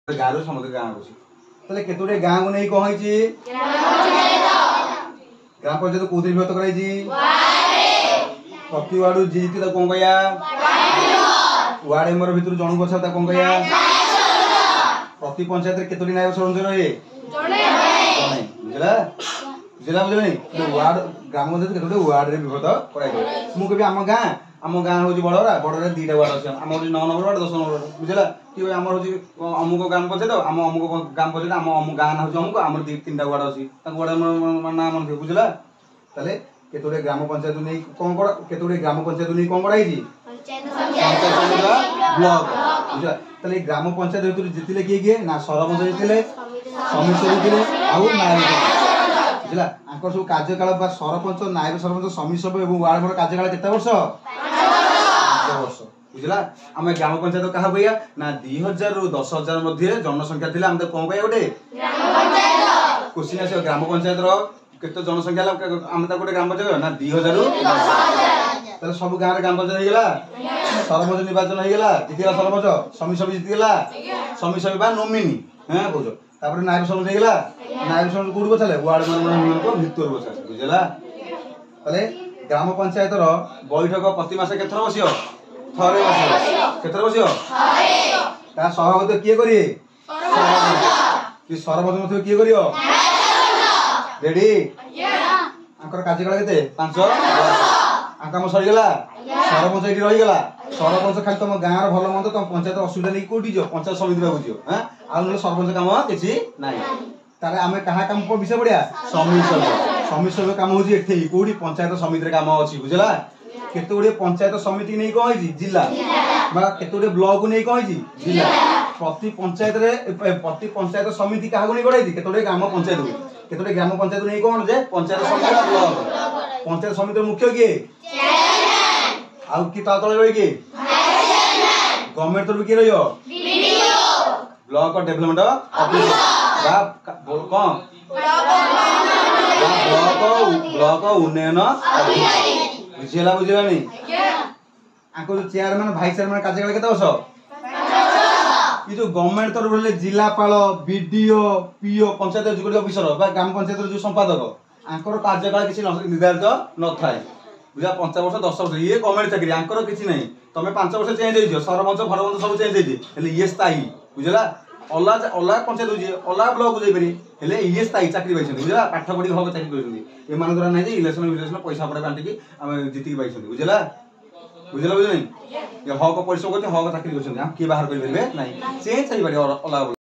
गाँव समस्त गाँव अच्छे केतोटे गाँव को नहीं कौन ग्राम पंचायत कौन विभक्त कर प्रति वार्ड जीती कौन कह वार्ड मेम्बर भितर जन बचा कौन कह प्रति पंचायत केतोटी नायक सरपंच रहे बुझला बुझला बुझे वार्ड ग्राम पंचायत केतोटी वार्ड रे विभक्त कर मुझे आम गाँ हूँ बड़रा बड़े दीटा वार्ड अच्छे आम 9 नंबर वार्ड 10 नंबर वार्ड बुझला कि आम हूँ अमुक ग्राम पंचायत आम अमुक ग्राम पंचायत आम गाँ ना हूँ अमुक आम 3टा वार्ड अच्छी वार्ड ना मन थे बुझला ताले केतोटे ग्राम पंचायत नहीं कौन केतोटे ग्राम पंचायत नहीं कौन कराई ब्लॉक बुझला ताले ग्राम पंचायत भीतर जितले किए किए ना सरपंच जीतले समिति जीतले आउ नायक बुझला आंकर सब कार्यकाल सरपंच नायक सरपंच समिति सभ्य और वार्ड मेम्बर कार्यकाल केते वर्ष 5 वर्ष बुझला आम ग्राम पंचायत क्या कह ना 2000 रु 10,000 मध्य जनसंख्या थी आम कौन कह गोटे क्वेश्चन आस ग्राम पंचायत केते जनसंख्या आम गोटे ग्राम पंचायत ना 2000 रु 10,000 सब गाँव ग्राम पंचायत होगा सरपंच निर्वाचन होगा जीतला सरपंच समिति सभ्य जीतला समिति सभ्य नोमिनी हाँ बुझ तापर नायक सरपंच होगा नायक सरपंच कौट बचाले वार्ड मेम्बर भितर बचा बुझला ताले ग्राम पंचायत बैठक प्रति मास केथर बसियो थरे बसियो केथर बसियो ता सभापति किए करिए सरपंच मध्य किए करियो रेडी आंकर कार्यकाल केते 5 आकाम सरीगला सरपंच ये रहीगला सरपंच खाली तुम गाँव भल मंद तुम पंचायत असुविधा नहीं कौटी जो पंचायत समिति को बुझियो हाँ आ सरपंच काम किसी ना ताले आमे कहा काम विषय पढ़िया समिति सभ्य काम हूँ एठे कौटी पंचायत समिति काम अच्छी बुझला केते गुड़े पंचायत समिति नहीं कौन जिला केते ब्लॉक को नहीं कौन जिला प्रति पंचायत समिति क्या नहीं गढ़ाई केते ग्राम पंचायत केते ग्राम पंचायत नहीं कौन जे पंचायत समिति ब्लॉक पंचायत समिति मुख्य किए आउ कि तले रही किए गवर्नमेंट तरफ किए रही ब्लॉक डेवलपमेंट ऑफिसर कौन ब्लॉक उन्नयन बुझेगा बुझेगा नहीं आंको जो चेयरमैन भाइस चेयरमैन कार्यकाल केते वर्ष ये जो गवर्नमेंट तरफ जिलापाल BDO PO panchayat executive officer ग्राम पंचायत जो संपादक आंकर कार्यकाल किसी निर्धारित न थाए बुझा 5 वर्ष 10 वर्ष ये गवर्नमेंट चाकरी आंकर किसी नहीं तुम 5 वर्ष चेंज हो सरपंच फरपंच सब चेंज होते ये स्थायी बुझला अलग अलग पंचायत हो अलग ब्लॉक जापरि ये स्थायी चाकरी पाई बुझला पाठ पढ़ी हक चाकरी कर द्वारा ना इलेक्शन विलेक्शन पैसा पड़ा बांटिकी आम जीत पाई बुझला बुझला बुझे नहीं हक परिश्रम करते हक चाकरी कर किए बाहर करेंगे ना चेंज हो अलग